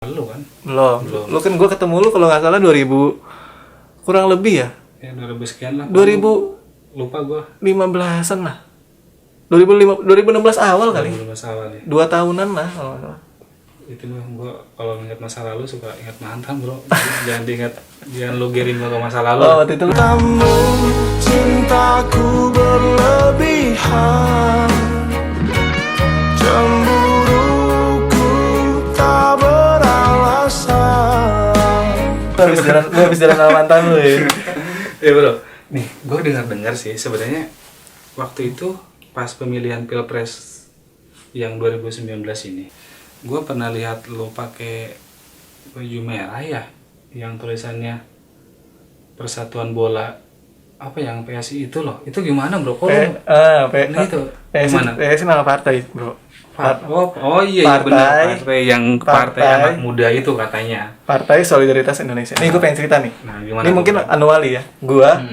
Lu kan? Belum. Belum. Lu kan gue ketemu lu kalau nggak salah 2000 kurang lebih ya. Ya 2000 sekian lah. 2015-an Lupa gua. lah. 2016 awal kali. 2015 awal ya. 2 tahunan lah kalau nggak salah. Itu mah gua kalau ingat masa lalu suka ingat mantan, Bro. Jangan diingat, jangan lu giring gua ke masa lalu. Oh, waktu itu lu Kamu cintaku berlebihan, cemburuku tak beralasan. habis jalan sama mantan lu ya. Ya, Bro. Nih, gua dengar sih sebenarnya waktu itu pas pemilihan Pilpres yang 2019 ini, gua pernah lihat lu pakai baju merah ya, yang tulisannya Persatuan Bola apa yang PSI itu loh. Itu gimana, Bro? Kok nah, itu gimana? PSI nama partai, Bro. Oh iya, benar, partai anak muda itu katanya. Partai Solidaritas Indonesia. Nih gue pengen cerita nih. Nah, gimana? Ini mungkin anuali ya. Gua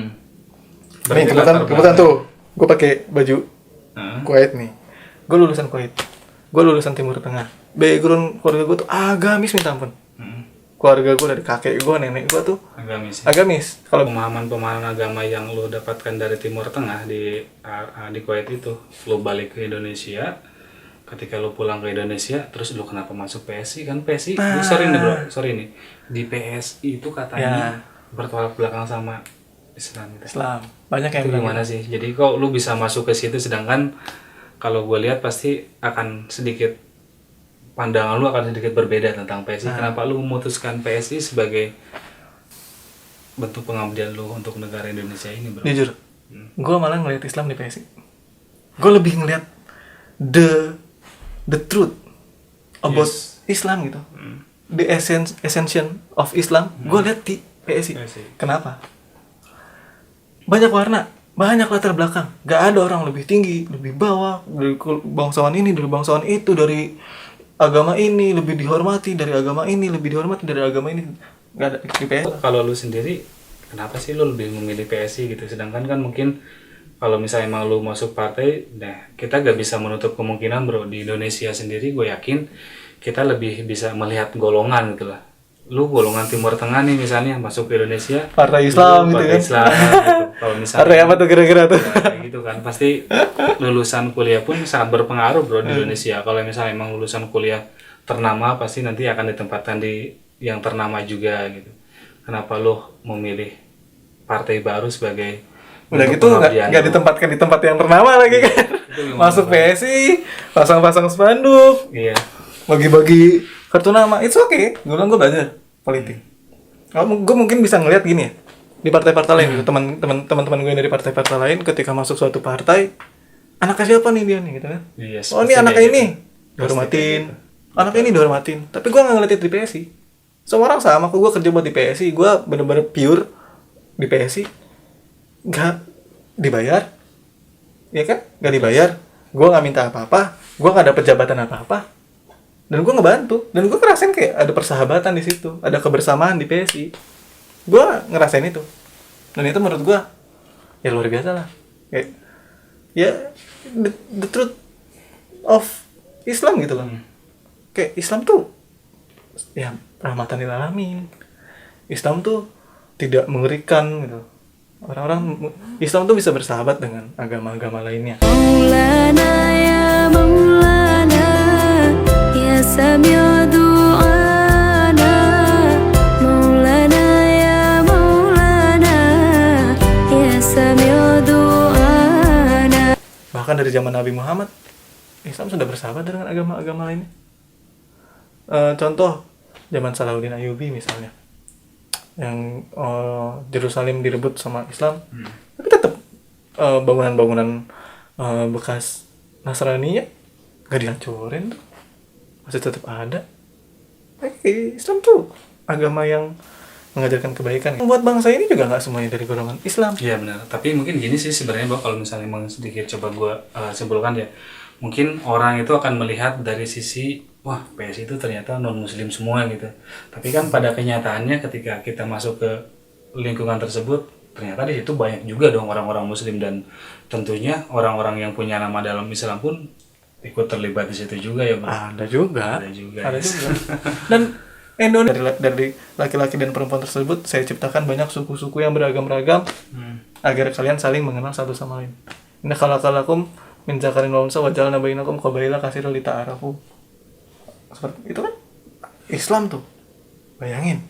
Berarti nih latar kebetulan belakang. tuh gue pakai baju Hah? Kuwait nih. Gue lulusan Kuwait. Gue lulusan Timur Tengah. Background keluarga gue tuh agamis minta ampun. Keluarga gue dari kakek gue, nenek gue tuh Agamis. agamis. Kalau Pemahaman agama yang lu dapatkan dari Timur Tengah di Kuwait itu, lu balik ke Indonesia, ketika lu pulang ke Indonesia, terus lu kenapa masuk PSI? Kan PSI, sorry nih, Bro, sorry nih, di PSI itu katanya bertolak belakang sama Islam gitu. Islam banyak yang Itu bilang gimana sih? Jadi kok lu bisa masuk ke situ, sedangkan kalau gue lihat pasti akan sedikit, pandangan lu akan sedikit berbeda tentang PSI. Kenapa lu memutuskan PSI sebagai bentuk pengabdian lu untuk negara Indonesia ini, Bro? jujur. Gue malah ngeliat Islam di PSI. Gue lebih ngeliat the truth about Islam gitu. The essence of Islam. Gue liat di PSI. Kenapa? Banyak warna, banyak latar belakang. Gak ada orang lebih tinggi, lebih bawah, dari bangsawan ini, dari bangsawan itu, dari agama ini lebih dihormati, dari agama ini lebih dihormati, dari agama ini. Gak ada di PSI. Kalau lu sendiri, kenapa sih lu lebih memilih PSI gitu? Sedangkan kan mungkin kalau misalnya emang lu masuk partai, nah kita gak bisa menutup kemungkinan, Bro, di Indonesia sendiri gue yakin kita lebih bisa melihat golongan gitu lah. Lu golongan Timur Tengah nih misalnya masuk ke Indonesia, Partai Islam gitu partai kan. Islam gitu. Kalau misalnya Partai apa tuh kira-kira tuh? kayak gitu kan, pasti lulusan kuliah pun sangat berpengaruh, Bro, di Indonesia. Kalau misalnya emang lulusan kuliah ternama, pasti nanti akan ditempatkan di yang ternama juga gitu. Kenapa lu memilih partai baru sebagai Udah bentuk gitu pengabdian nggak lu? ditempatkan di tempat yang ternama lagi kan. Itu gimana, Masuk Bro? PSI, pasang-pasang spanduk, Iya. bagi-bagi kartu nama. It's okay. Gue bilang gue belajar politik. Kalau gue mungkin bisa ngeliat gini ya, di partai-partai lain gitu, teman-teman gue yang dari partai-partai lain ketika masuk suatu partai, anaknya siapa nih dia nih gitu kan. Yes, Oh ini pasti anaknya kayak ini gitu. dihormatin, Pasti kayak anaknya ini dihormatin. Tapi gue nggak ngeliat itu di PSI. Semua orang sama, kok gue kerja buat di PSI, gue bener-bener pure di PSI, nggak dibayar, ya kan? Nggak dibayar, gue nggak minta apa-apa, gue nggak dapet jabatan apa-apa, dan gue ngebantu, dan gue ngerasain kayak ada persahabatan di situ, ada kebersamaan di PSI, gue ngerasain itu, dan itu menurut gue ya luar biasa lah, kayak ya the truth of Islam gitu loh, kayak Islam tuh ya rahmatan lil alamin, Islam tuh tidak mengerikan gitu. Orang-orang Islam tuh bisa bersahabat dengan agama-agama lainnya. مولانا يا مولانا يا سميع دعانا مولانا يا مولانا يا سميع دعانا. Bahkan dari zaman Nabi Muhammad, Islam sudah bersahabat dengan agama-agama lainnya. Contoh zaman Salahuddin Ayyubi misalnya, yang Yerusalem direbut sama Islam, tapi tetap bangunan-bangunan bekas Nasrani-nya gak dihancurin tuh, masih tetap ada. Islam tuh agama yang mengajarkan kebaikan. Buat bangsa ini juga nggak semuanya dari golongan Islam. Iya benar, tapi mungkin gini sih sebenarnya, Bro, kalau misalnya emang sedikit coba gue simpulkan ya, mungkin orang itu akan melihat dari sisi, wah PSI itu ternyata non muslim semua gitu. Tapi kan pada kenyataannya ketika kita masuk ke lingkungan tersebut, ternyata di situ banyak juga dong orang-orang muslim, dan tentunya orang-orang yang punya nama dalam Islam pun ikut terlibat di situ juga ya, Bro. Ada juga. Ada juga. Ada ya. juga. Dan Indonesia dari laki-laki dan perempuan tersebut saya ciptakan banyak suku-suku yang beragam-ragam agar kalian saling mengenal satu sama lain. Inna khalaqalakum min dzakarin wa unsa wa ja'alna bainakum qabaila katsiran lita'arafu. Seperti itu kan Islam tuh. Bayangin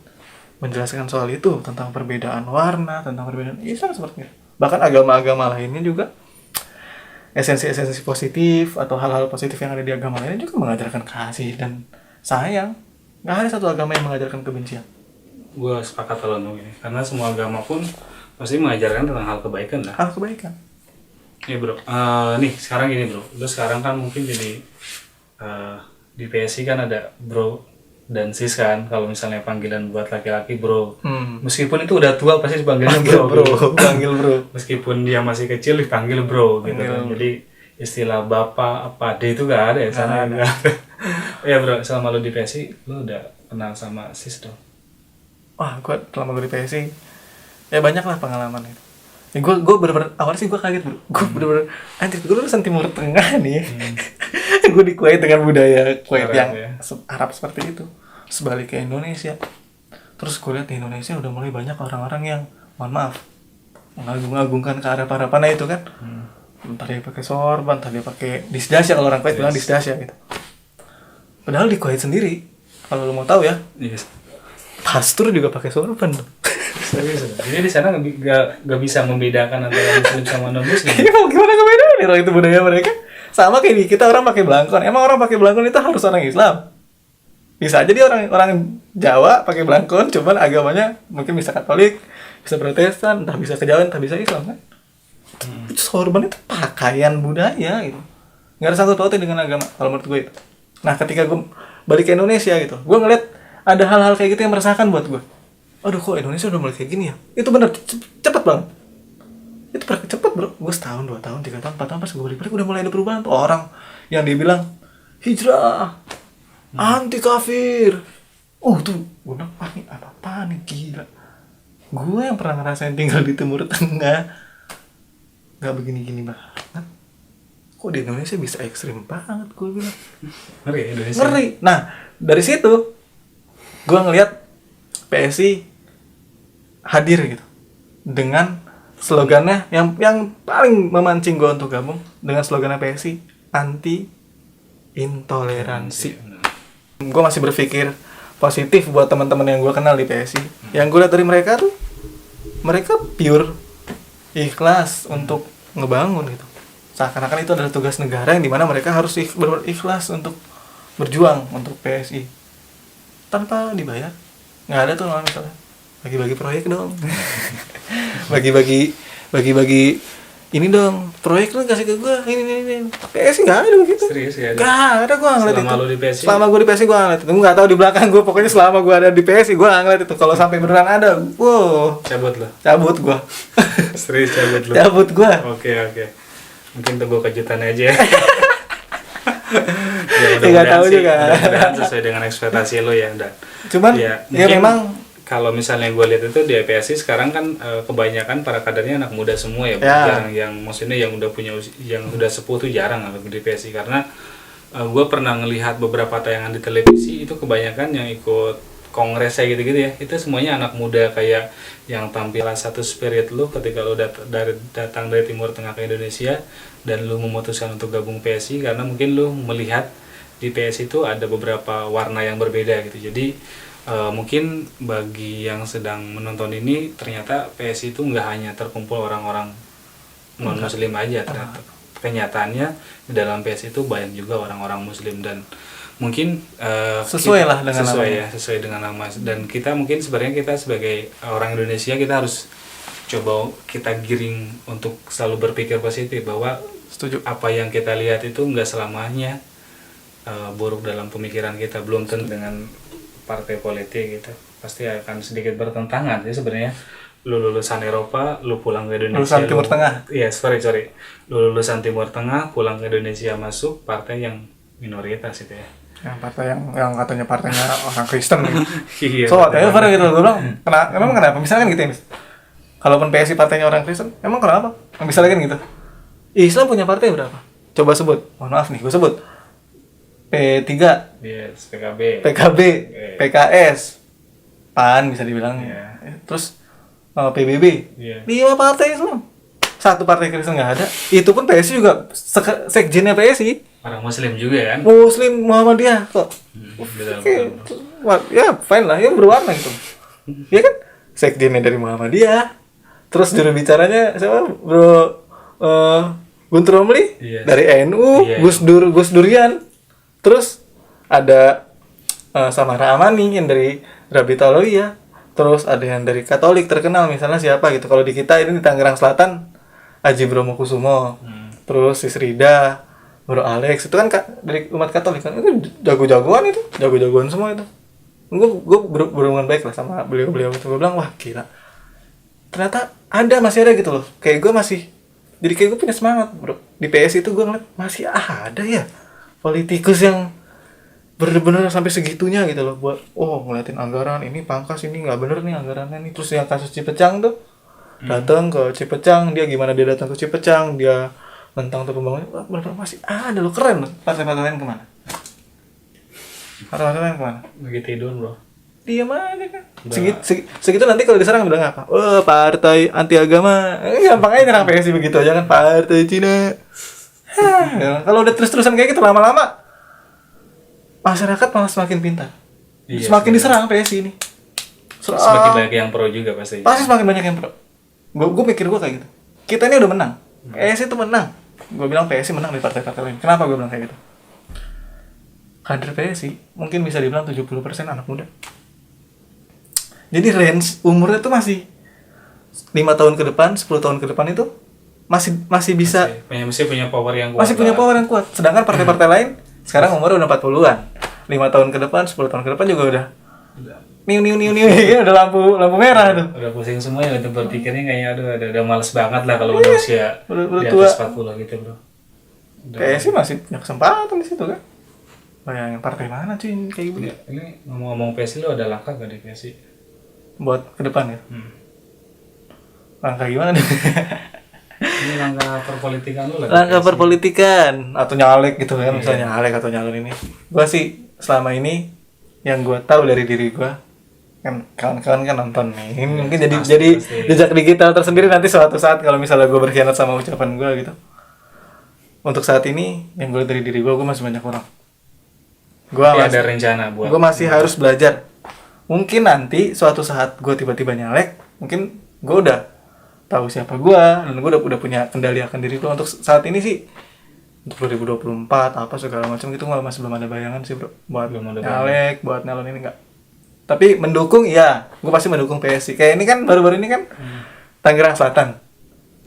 menjelaskan soal itu tentang perbedaan warna, tentang perbedaan Islam seperti itu. Bahkan agama-agama lainnya juga esensi-esensi positif atau hal-hal positif yang ada di agama lainnya juga mengajarkan kasih dan sayang. Nggak ada satu agama yang mengajarkan kebencian. Gue sepakat kalau ini, karena semua agama pun pasti mengajarkan tentang hal kebaikan lah. Hal kebaikan. Iya bro, nih sekarang gini bro, lu sekarang kan mungkin jadi di PSI kan ada bro dan sis kan, kalau misalnya panggilan buat laki-laki bro, meskipun itu udah tua pasti dipanggilnya bro, panggil bro. meskipun dia masih kecil dipanggil bro gitu kan. Jadi istilah bapak apa ade itu gak ada ya sana. Gak ada. Ya bro, selama lu di PSI lu udah kenal sama sis dong? Wah, gue selama gue di PSI ya banyak lah pengalaman itu. Ya, gue bener-bener awalnya sih gue kaget bro. Gue bener-bener anjir, gue lulusan Timur Tengah nih. Gue di Kuwait dengan budaya Kuwait yang Arab seperti itu. Sebalik ke Indonesia. Terus gue lihat di Indonesia udah mulai banyak orang-orang yang mohon maaf mengagung-agungkan ke Arab-Araban itu kan. Entah dia pakai sorban, entah dia pakai disdasya, kalau orang Kuwait bilang disdasya gitu. Padahal di Kuwait sendiri, kalau lo mau tahu ya, pastor juga pakai sorban tuh. Serius. Jadi di sana nggak bisa membedakan antara muslim sama non muslim. Iya, mau gimana ngebedain orang itu budaya mereka? Sama kayak di kita orang pakai belangkon. Emang orang pakai belangkon itu harus orang Islam? Bisa aja dia orang Jawa pakai belangkon, cuman agamanya mungkin bisa Katolik, bisa Protestan, entah bisa Kejawen, entah bisa Islam kan? Sorban itu pakaian budaya gitu. Nggak ada sangkut pautnya dengan agama kalau menurut gue itu. Nah, ketika gue balik ke Indonesia gitu, gue ngeliat ada hal-hal kayak gitu yang meresahkan buat gue. Aduh, kok Indonesia udah mulai kayak gini ya? Itu bener, cepet banget. Itu cepet bro. Gue setahun, 2 tahun, 3 tahun, 4 tahun pas gue balik udah mulai ada perubahan tuh. Orang yang dibilang hijrah, anti kafir. Tuh gue bilang, wah ini apa nih, gila. Gue yang pernah ngerasain tinggal di Timur Tengah gak begini-gini banget. Kok di Indonesia bisa ekstrim banget, gue bilang. Ngeri Indonesia. Ngeri. Nah, dari situ gue ngeliat PSI hadir gitu dengan slogannya yang paling memancing gue untuk gabung, dengan slogannya PSI anti intoleransi. Gue masih berpikir positif buat teman-teman yang gue kenal di PSI. Yang gue lihat dari mereka tuh, mereka pure ikhlas untuk ngebangun gitu. Seakan-akan itu adalah tugas negara yang dimana mereka harus ikhlas untuk berjuang untuk PSI tanpa dibayar. Nggak ada tuh misalnya bagi-bagi proyek dong. bagi-bagi ini dong, proyek lu kasih ke gue ini. PSI nggak ada begitu. Serius ya? Nggak ada, gue nggak ngeliat itu. Selama lu di PSI? Selama gue di PSI gue nggak ngeliat itu. Gue nggak tahu di belakang gue, pokoknya selama gue ada di PSI gue nggak ngeliat itu. Kalau sampai beneran ada, wow, cabut gue. Serius cabut lu? Cabut gue. Oke. Mungkin tunggu kejutan aja. Nggak tahu juga. Mudah-mudahan sesuai dengan ekspektasi lo ya. Dan cuman ya memang kalau misalnya gue lihat itu di PSI sekarang kan kebanyakan para kadernya anak muda semua ya. Jarang yang maksudnya yang udah punya yang udah sepuh tuh jarang di PSI, karena gue pernah ngelihat beberapa tayangan di televisi itu kebanyakan yang ikut kongres kayak gitu-gitu ya, itu semuanya anak muda kayak yang tampilan satu spirit lu ketika lu datang dari Timur Tengah ke Indonesia dan lu memutuskan untuk gabung PSI karena mungkin lu melihat di PSI itu ada beberapa warna yang berbeda gitu. Jadi mungkin bagi yang sedang menonton ini ternyata PSI itu nggak hanya terkumpul orang-orang non muslim aja, ternyata kenyataannya di dalam PSI itu banyak juga orang-orang muslim dan mungkin sesuai dengan nama dan kita mungkin sebenarnya kita sebagai orang Indonesia kita harus coba kita giring untuk selalu berpikir positif bahwa apa yang kita lihat itu nggak selamanya buruk dalam pemikiran kita, belum tentu dengan partai politik gitu pasti akan sedikit bertentangan ya sebenarnya. Lu lulusan Eropa, lu pulang ke Indonesia. Lulusan Timur Tengah. Iya, sorry. Lu lulusan Timur Tengah, pulang ke Indonesia masuk partai yang minoritas itu ya. Yang partai yang katanya partainya orang Kristen gitu. Iya. So, katanya pernah gitu gue bilang, emang kenapa? Misalkan gitu ya, kalaupun PSI partainya orang Kristen, emang kenapa? Misalnya kan gitu. Islam punya partai berapa? Coba sebut. Mohon maaf nih, gue sebut. P3, Yes, PKB. PKB, PKS, PAN bisa dibilang. Iya. Terus PBB. Iya. 5 partai Islam. Satu partai Kristen nggak ada. Itu pun PSI juga sekjennya PSI. Orang Muslim juga kan? Muslim Muhammadiyah kok. Betul, Oke, betul. ya fine lah, ya berwarna gitu. Ya kan? Sekjennya dari Muhammadiyah. Terus juru bicaranya siapa? Bro Guntur Romli Iya. dari NU, Iya. Gus Durian. Terus ada Samara Amani yang dari Rabita Alawiyah. Terus ada yang dari Katolik terkenal misalnya siapa gitu. Kalau di kita ini di Tangerang Selatan Aji Bromo Kusumo. Terus Sisrida, Bro Alex itu kan dari umat Katolik kan, itu jago-jagoan itu, jago-jagoan semua itu. Gue berhubungan baik lah sama beliau-beliau itu. Gue bilang wah gila, ternyata masih ada gitu loh. Kayak gue masih, jadi kayak gue punya semangat bro. Di PS itu gue ngeliat masih ada ya politikus yang bener-bener sampai segitunya gitu loh buat ngeliatin anggaran ini pangkas ini nggak bener nih anggarannya nih. Terus yang kasus Cipecang tuh datang ke Cipecang, dia gimana dia datang ke Cipecang, dia tentang tuh pembangunan. Wah, bener-bener masih ada loh, keren loh. Partai-partai lain kemana? Partai-partai lain kemana? Lagi tidur bro. Diam aja kan. Segitu nanti kalau diserang bilang apa? Oh partai anti agama. Gampang aja nyerang PSI begitu aja kan, partai Cina. Ya, kalau udah terus-terusan kayak gitu lama-lama masyarakat malah semakin pintar. Iya, Semakin diserang PSI ini. Semakin banyak yang pro juga pasti. Pasti semakin banyak yang pro. Gue mikir gue kayak gitu. Kita ini udah menang. PSI itu menang. Gue bilang PSI menang di partai-partai lain. Kenapa gue bilang kayak gitu? Kader PSI mungkin bisa dibilang 70% anak muda. Jadi range umurnya tuh masih 5 tahun ke depan, 10 tahun ke depan itu masih bisa, Masih punya power yang kuat. masih punya power yang kuat. Sedangkan partai-partai lain sekarang umurnya udah 40-an. 5 tahun ke depan, 10 tahun ke depan juga udah niu udah lampu merah tuh. Udah pusing semua ya, udah berpikirnya kayaknya udah males banget lah kalau udah usia udah di tua. atas 40 gitu bro. PSI masih punya kesempatan di situ kan. Bayangin partai mana cuy kayak gitu. Ini ngomong-ngomong PSI lo ada langkah gak di PSI? Buat ke depan ya. Langkah gimana nih? Ini langkah perpolitikan lo lah. Langkah perpolitikan atau nyalek gitu kan, misalnya nyalek atau nyalon ini. Gua sih selama ini yang gua tahu dari diri gua kan kawan-kawan kan nonton nih. Ini mungkin jadi pasti. jejak digital tersendiri nanti suatu saat kalau misalnya gua berkhianat sama ucapan gua gitu. Untuk saat ini yang gua lihat dari diri gua masih banyak kurang. Tapi ada rencana buat. Gua masih harus belajar. Mungkin nanti suatu saat gua tiba-tiba nyalek, mungkin gua udah tahu siapa gua dan gua udah punya kendali akan diri gua. Untuk saat ini sih untuk 2024 apa segala macam gitu masih belum ada bayangan sih bro buat Belum ada nyalek, buat nyalon ini enggak. Tapi mendukung iya, gue pasti mendukung PSI. Kayak ini kan baru-baru ini kan Tangerang Selatan.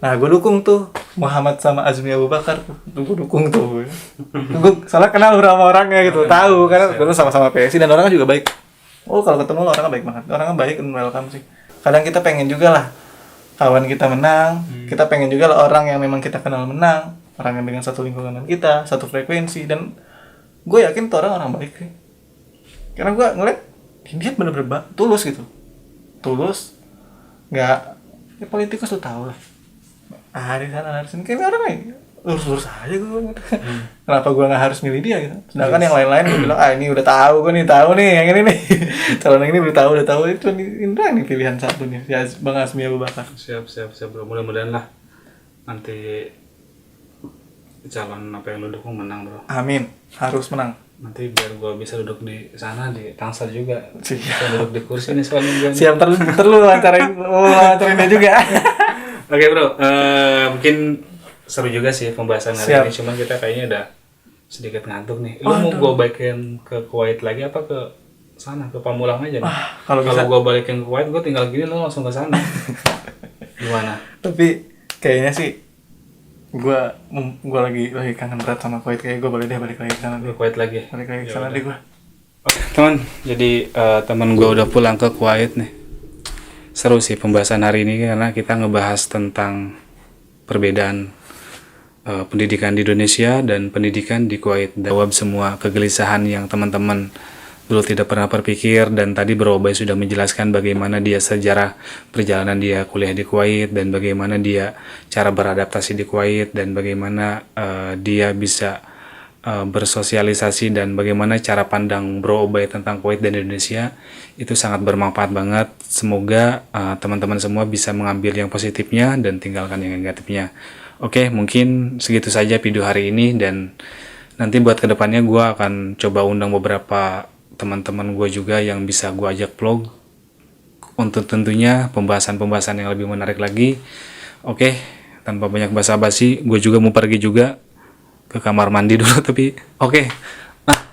Nah gue dukung tuh Muhammad sama Azmi Abu Bakar tuh gue dukung tuh. Gue salah kenal beberapa orangnya gitu, tahu karena gue sama-sama PSI dan orangnya juga baik. Oh kalau ketemu lo orangnya baik banget, orangnya baik dan welcome sih. Kadang kita pengen juga lah kawan kita menang, kita pengen juga lah orang yang memang kita kenal menang, orang yang dengan satu lingkungan dengan kita, satu frekuensi, dan gue yakin tuh orang baik sih. Karena gue ngeliat dia bener-bener tulus gitu, tulus, nggak ya politikus tuh tahu lah. Di sana di sini kayaknya orangnya lurus-lurus aja gue gitu. Kenapa gue nggak harus milih dia gitu? Sedangkan yang lain-lain gue bilang ini udah tahu gue nih, tahu nih yang ini nih, calon yang ini udah tahu itu Indra nih pilihan satu nih, ya Bang Azmi Abu Bakar. Siap bro, mudah-mudahan lah nanti calon apa yang lo dukung menang bro. Amin, harus menang. Nanti biar gue bisa duduk di sana di Tangsel juga. Siap. Bisa duduk di kursi nih soalnya gue. Siap terlalu wawancarain dia juga. Oke bro, mungkin seru juga sih pembahasan hari ini. Cuman kita kayaknya udah sedikit ngantuk nih. Lu mau gue balikin ke Kuwait lagi apa ke sana, ke Pamulang aja nih? Kalau gue balikin ke Kuwait, gue tinggal gini lu langsung ke sana. Gimana? Tapi kayaknya sih gue lagi kangen berat sama Kuwait, kayak gue boleh deh balik lagi ke sana deh. Kuwait lagi. Balik lagi ke sana deh gue. Teman, jadi teman gue udah pulang ke Kuwait nih. Seru sih pembahasan hari ini karena kita ngebahas tentang perbedaan pendidikan di Indonesia dan pendidikan di Kuwait. Jawab semua kegelisahan yang teman-teman dulu tidak pernah berpikir, dan tadi Bro Obay sudah menjelaskan bagaimana dia sejarah perjalanan dia kuliah di Kuwait dan bagaimana dia cara beradaptasi di Kuwait dan bagaimana dia bisa bersosialisasi dan bagaimana cara pandang Bro Obay tentang Kuwait dan Indonesia itu sangat bermanfaat banget. Semoga teman-teman semua bisa mengambil yang positifnya dan tinggalkan yang negatifnya. Oke, mungkin segitu saja video hari ini, dan nanti buat kedepannya gue akan coba undang beberapa teman-teman gue juga yang bisa gue ajak vlog untuk tentunya pembahasan-pembahasan yang lebih menarik lagi. Oke, tanpa banyak basa-basi, gue juga mau pergi juga ke kamar mandi dulu, tapi oke.